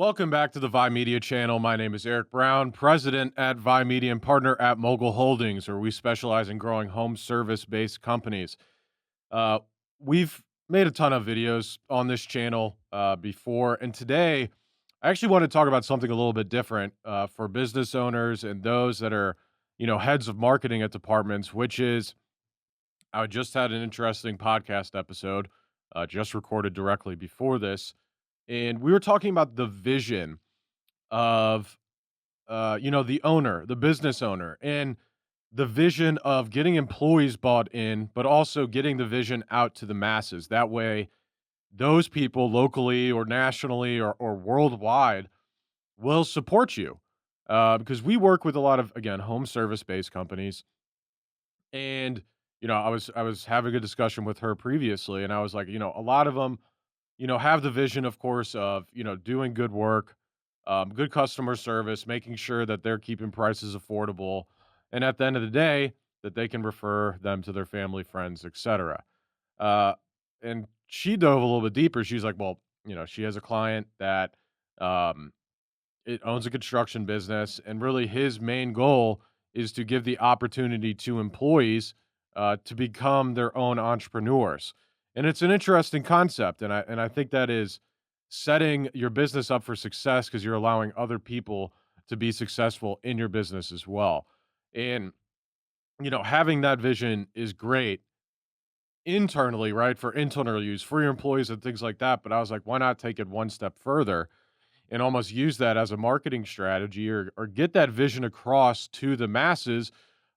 Welcome back to the Vi Media channel. My name is Eric Brown, president at Vi Media and partner at Mogul Holdings, where we specialize in growing home service based companies. Uh, we've made a ton of videos on this channel before, and today I actually want to talk about something a little bit different for business owners and those that are, heads of marketing at departments, which is I just had an interesting podcast episode just recorded directly before this, and we were talking about the vision of the owner, the business owner, and the vision of getting employees bought in, but also getting the vision out to the masses. That way, those people locally or nationally or worldwide will support you. Because we work with a lot of, again, home service based companies. And, I was having a discussion with her previously, and I was like, a lot of them, have the vision, of course, of, doing good work, good customer service, making sure that they're keeping prices affordable, and at the end of the day, that they can refer them to their family, friends, etc. Uh, and she dove a little bit deeper. She's like, well, she has a client that um, it owns a construction business, and really his main goal is to give the opportunity to employees to become their own entrepreneurs. And it's an interesting concept, and I think that is setting your business up for success because you're allowing other people to be successful in your business as well. And having that vision is great internally, right? For internal use for your employees and things like that. But I was like, why not take it one step further and almost use that as a marketing strategy or get that vision across to the masses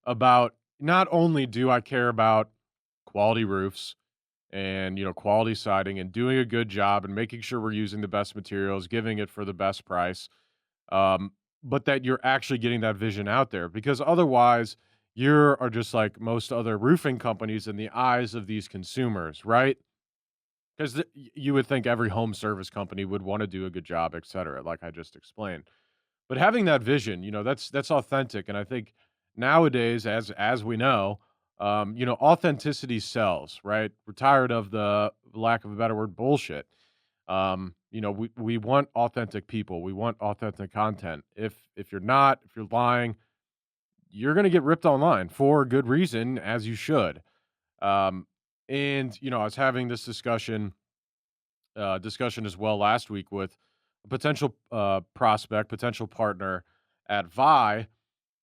about not only do I care about quality roofs and quality siding and doing a good job and making sure we're using the best materials, giving it for the best price, um, but that you're actually getting that vision out there because otherwise you are just like most other roofing companies in the eyes of these consumers, right? Because you would think every home service company would want to do a good job, et cetera, like I just explained. But having that vision, that's authentic, and I think nowadays, as we know, authenticity sells, right? We're tired of the lack of a better word, bullshit. We want authentic people. We want authentic content. If you're not, if you're lying, you're gonna get ripped online for good reason, as you should. Um, and I was having this discussion as well last week with a potential prospect, potential partner at Vi,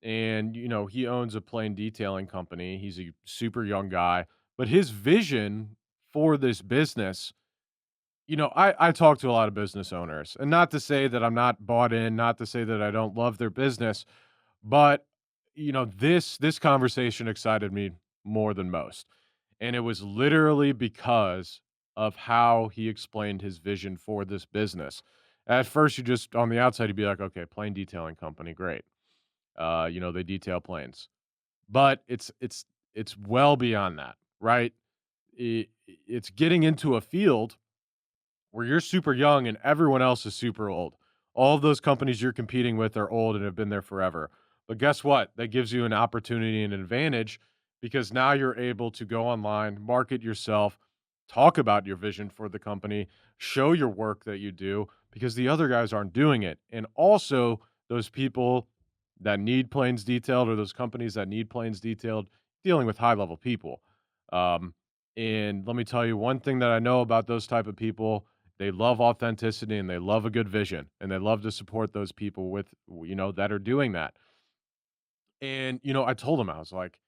and he owns a plane detailing company. He's a super young guy, but his vision for this business, I talk to a lot of business owners, and not to say that I'm not bought in, not to say that I don't love their business, but this conversation excited me more than most. And it was literally because of how he explained his vision for this business. At first, you just on the outside, you'd be like, okay, plane detailing company, great. They detail planes. But it's well beyond that, right? It's getting into a field where you're super young and everyone else is super old. All of those companies you're competing with are old and have been there forever. But guess what? That gives you an opportunity and an advantage because now you're able to go online, market yourself, talk about your vision for the company, show your work that you do because the other guys aren't doing it. And also, those people that need planes detailed or those companies that need planes detailed, dealing with high level people. Um, and let me tell you one thing that I know about those type of people, they love authenticity and they love a good vision and they love to support those people with, that are doing that. And, I told him, I was like,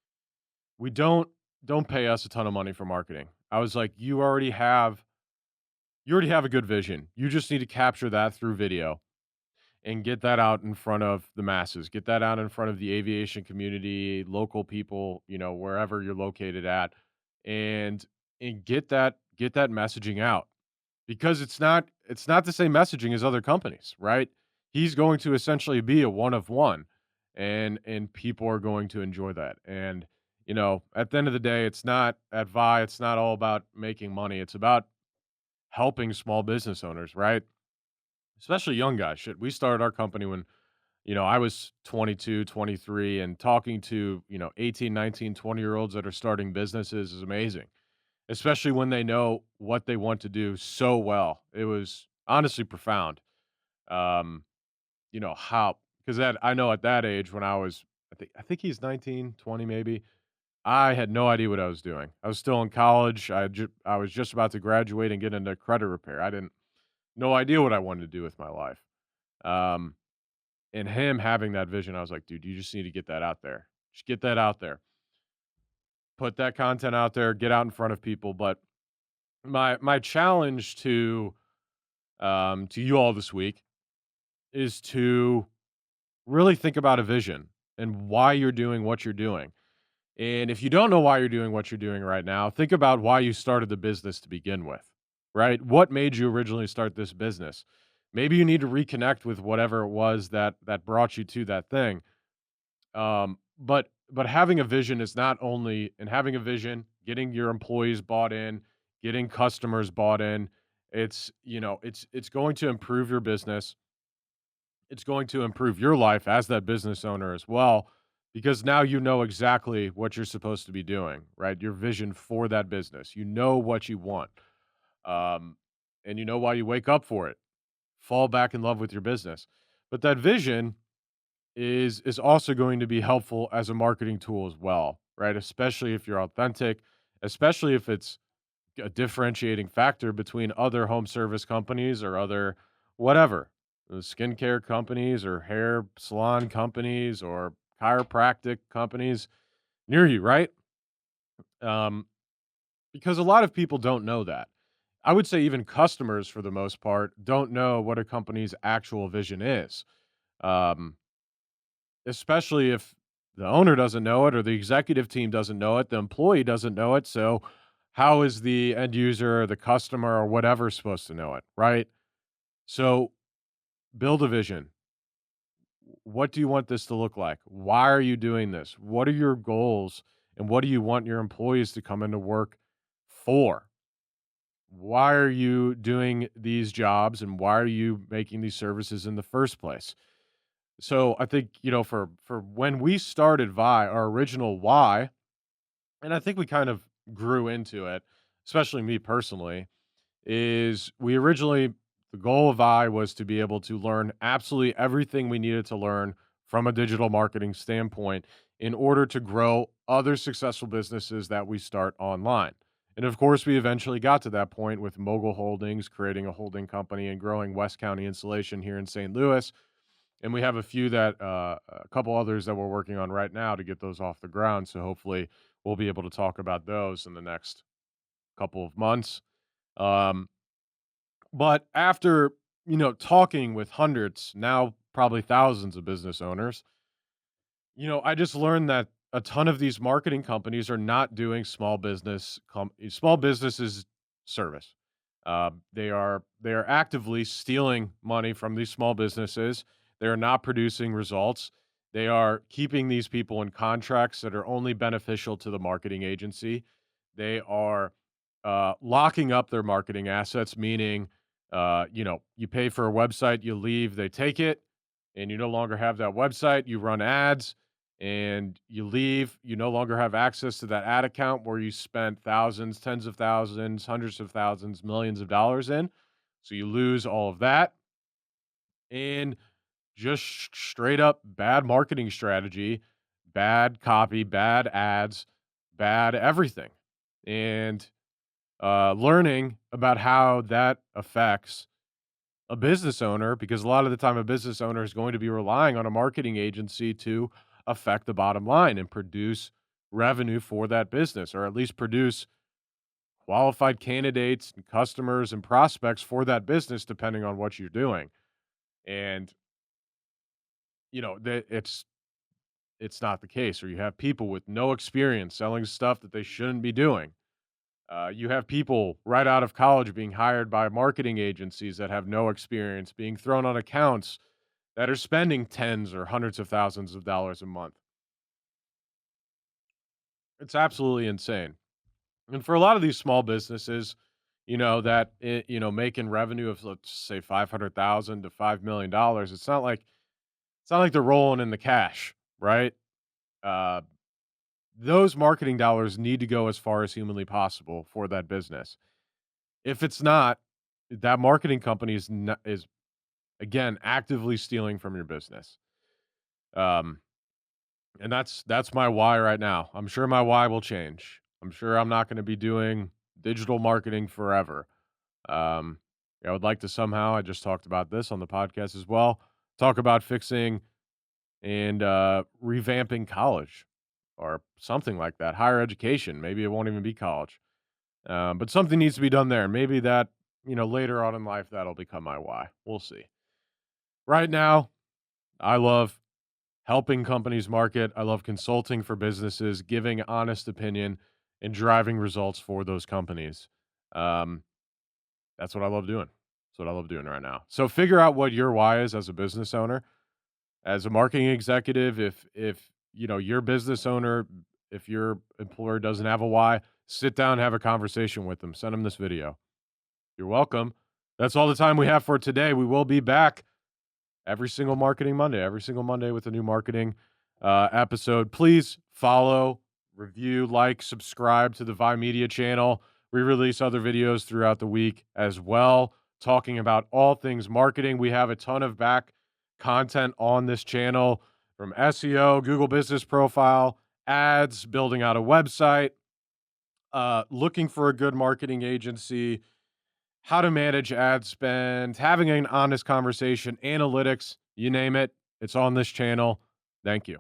we don't pay us a ton of money for marketing. I was like, you already have a good vision. You just need to capture that through video and get that out in front of the masses. Get that out in front of the aviation community, local people, wherever you're located at, and get that messaging out because it's not the same messaging as other companies, right? He's going to essentially be a one of one, and people are going to enjoy that. And at the end of the day, it's not at Vi. It's not all about making money. It's about helping small business owners, right? Especially young guys. Shit, we started our company when I was 22, 23, and talking to 18, 19, 20 year olds that are starting businesses is amazing, especially when they know what they want to do so well. It was honestly profound. Um, how because that I know at that age when I think he's 19, 20 maybe. I had no idea what I was doing. I was still in college. I was just about to graduate and get into credit repair. I didn't no idea what I wanted to do with my life. Um, and him having that vision, I was like, dude, you just need to get that out there. Just get that out there. Put that content out there. Get out in front of people. But my challenge to you all this week is to really think about a vision and why you're doing what you're doing. And if you don't know why you're doing what you're doing right now, think about why you started the business to begin with, right? What made you originally start this business? Maybe you need to reconnect with whatever it was that brought you to that thing. But having a vision is not only and having a vision, getting your employees bought in, getting customers bought in. It's going to improve your business. It's going to improve your life as that business owner as well, because now you know exactly what you're supposed to be doing, right? Your vision for that business. You know what you want. Um, and you know why you wake up for it. Fall back in love with your business. But that vision is also going to be helpful as a marketing tool as well, right? Especially if you're authentic, especially if it's a differentiating factor between other home service companies or other whatever, skincare companies or hair salon companies or chiropractic companies near you, right? Um, because a lot of people don't know that. I would say even customers, for the most part, don't know what a company's actual vision is. Um, Especially if the owner doesn't know it or the executive team doesn't know it, the employee doesn't know it. So, how is the end user or the customer or whatever supposed to know it, right? So, build a vision. What do you want this to look like? Why are you doing this? What are your goals? And what do you want your employees to come into work for? Why are you doing these jobs and why are you making these services in the first place? So I think, for when we started Vi, our original why, and I think we kind of grew into it, especially me personally, is we originally the goal of I was to be able to learn absolutely everything we needed to learn from a digital marketing standpoint in order to grow other successful businesses that we start online. And of course, we eventually got to that point with Mogul Holdings, creating a holding company and growing West County Insulation here in St. Louis. And we have a couple others that we're working on right now to get those off the ground. So hopefully we'll be able to talk about those in the next couple of months. Um, but after, talking with hundreds, now probably thousands of business owners, I just learned that a ton of these marketing companies are not doing small businesses service. They are actively stealing money from these small businesses. They are not producing results. They are keeping these people in contracts that are only beneficial to the marketing agency. They are locking up their marketing assets, meaning, you pay for a website, you leave, they take it, and you no longer have that website. You run ads and you leave. You no longer have access to that ad account where you spent thousands, tens of thousands, hundreds of thousands, millions of dollars in. So you lose all of that. And just straight up bad marketing strategy, bad copy, bad ads, bad everything. And learning about how that affects a business owner, because a lot of the time a business owner is going to be relying on a marketing agency to affect the bottom line and produce revenue for that business, or at least produce qualified candidates and customers and prospects for that business, depending on what you're doing. And it's not the case, or you have people with no experience selling stuff that they shouldn't be doing. You have people right out of college being hired by marketing agencies that have no experience, being thrown on accounts that are spending tens or hundreds of thousands of dollars a month. It's absolutely insane. And for a lot of these small businesses, making revenue of, let's say, 500,000 to $5 million, it's not like they're rolling in the cash, right? Uh, those marketing dollars need to go as far as humanly possible for that business. If it's not, that marketing company is Again, actively stealing from your business. Um, and that's my why right now. I'm sure my why will change. I'm sure I'm not going to be doing digital marketing forever. Um, I would like to somehow, I just talked about this on the podcast as well, talk about fixing and revamping college or something like that. Higher education. Maybe it won't even be college. But something needs to be done there. Maybe that, later on in life, that'll become my why. We'll see. Right now, I love helping companies market. I love consulting for businesses, giving honest opinion, and driving results for those companies. Um, that's what I love doing. That's what I love doing right now. So figure out what your why is as a business owner, as a marketing executive. If your business owner, if your employer doesn't have a why, sit down, have a conversation with them. Send them this video. You're welcome. That's all the time we have for today. We will be back every single Monday with a new marketing episode. Please follow, review, like, subscribe to the Vi Media channel. We release other videos throughout the week as well, talking about all things marketing. We have a ton of back content on this channel from SEO, Google Business Profile, ads, building out a website, looking for a good marketing agency, how to manage ad spend, having an honest conversation, analytics, you name it, it's on this channel. Thank you.